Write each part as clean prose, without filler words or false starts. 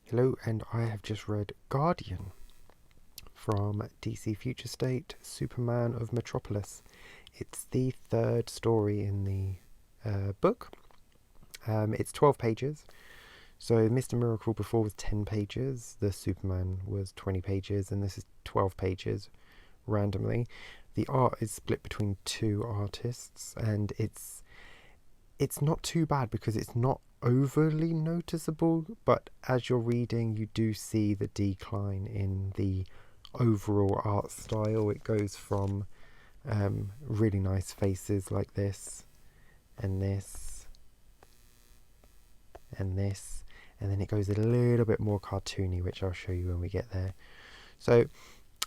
Hello, and I have just read Guardian from DC Future State, Superman of Metropolis. It's the third story in the book. It's 12 pages. So Mr. Miracle before was 10 pages, the Superman was 20 pages, and this is 12 pages randomly. The art is split between two artists, and it's not too bad because it's not overly noticeable, but as you're reading you do see the decline in the overall art style. It goes from really nice faces like this and this and this, and then it goes a little bit more cartoony, which I'll show you when we get there. So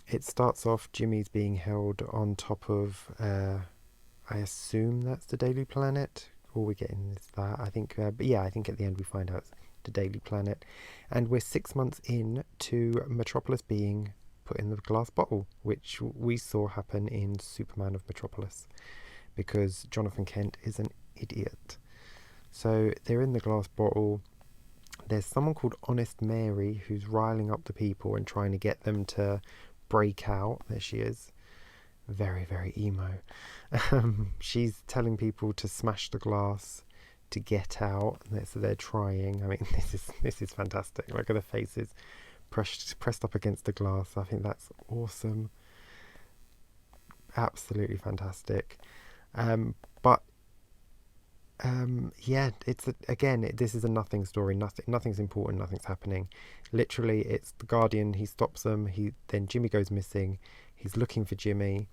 it starts off, Jimmy's being held on top of I assume that's the Daily Planet. All we're getting is that, I think. But yeah, I think at the end we find out it's the Daily Planet. And we're 6 months in to Metropolis being put in the glass bottle, which we saw happen in Superman of Metropolis, because Jonathan Kent is an idiot. So they're in the glass bottle. There's someone called Honest Mary who's riling up the people and trying to get them to break out. There she is. Very, very emo. She's telling people to smash the glass to get out, so they're trying. I mean, this is fantastic. Look at the faces pressed up against the glass. I think that's awesome. Absolutely fantastic. Yeah, this is a nothing story. Nothing's important. Nothing's happening. Literally, it's the Guardian. He stops them. Then Jimmy goes missing. He's looking for Jimmy.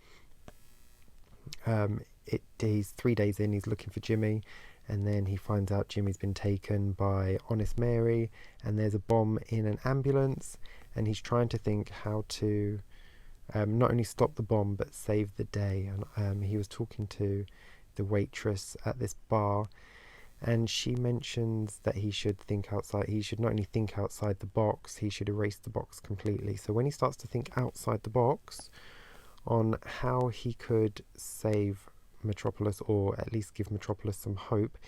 He's 3 days in. He's looking for Jimmy, and then he finds out Jimmy's been taken by Honest Mary, and there's a bomb in an ambulance, and he's trying to think how to not only stop the bomb but save the day. And he was talking to the waitress at this bar, and she mentions that he should think outside. He should not only think outside the box, he should erase the box completely. So when he starts to think outside the box on how he could save Metropolis, or at least give Metropolis some hope,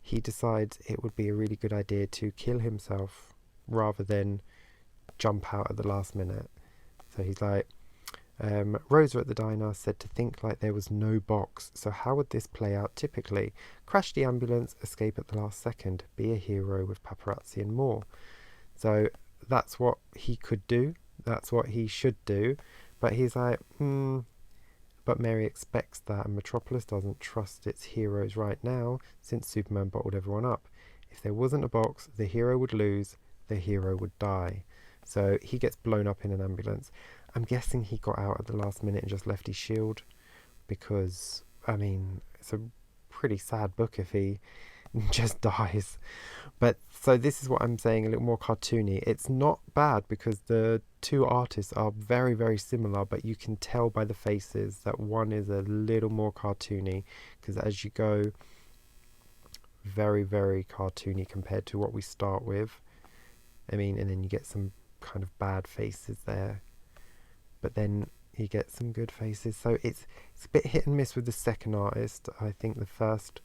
he decides it would be a really good idea to kill himself rather than jump out at the last minute. So he's like, Rosa at the diner said to think like there was no box, so how would this play out typically? Crash the ambulance, escape at the last second, be a hero with paparazzi and more. So that's what he could do, that's what he should do, but he's like, but Mary expects that, and Metropolis doesn't trust its heroes right now since Superman bottled everyone up. If there wasn't a box, the hero would lose, the hero would die. So he gets blown up in an ambulance. I'm guessing he got out at the last minute and just left his shield, because, I mean, it's a pretty sad book if he just dies. But so this is what I'm saying, a little more cartoony. It's not bad because the two artists are very, very similar, but you can tell by the faces that one is a little more cartoony, because as you go, very, very cartoony compared to what we start with. I mean, and then you get some kind of bad faces there, but then you get some good faces. So it's a bit hit and miss with the second artist. I think the first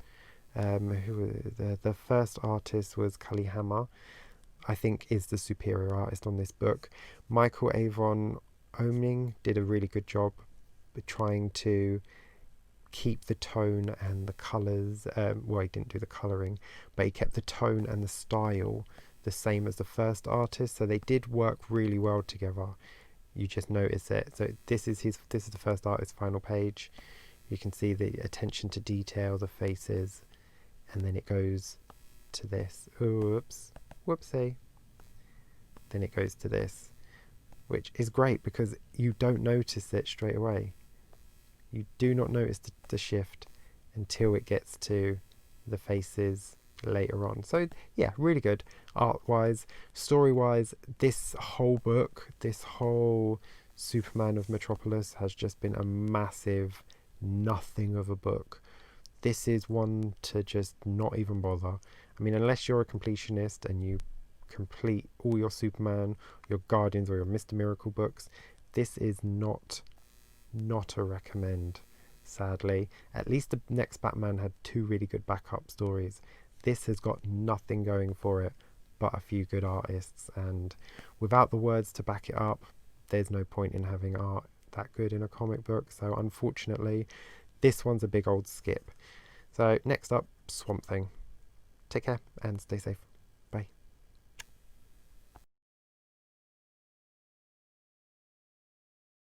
the first artist was Cully Hammer, I think is the superior artist on this book. Michael Avon Oeming did a really good job trying to keep the tone and the colours. Well, he didn't do the colouring, but he kept the tone and the style the same as the first artist, so they did work really well together. You just notice it. So this is the first artist's final page. You can see the attention to detail, the faces, and then it goes to this. Oops, whoopsie. Then it goes to this, which is great because you don't notice it straight away. You do not notice the shift until it gets to the faces later on. So yeah, really good art-wise. Story-wise, this whole book, this whole Superman of Metropolis has just been a massive nothing of a book. This is one to just not even bother. I mean, unless you're a completionist and you complete all your Superman, your Guardians or your Mr. Miracle books, this is not a recommend, sadly. At least the next Batman had 2 really good backup stories. This has got nothing going for it but a few good artists, and without the words to back it up, there's no point in having art that good in a comic book. So unfortunately, this one's a big old skip. So next up, Swamp Thing. Take care and stay safe.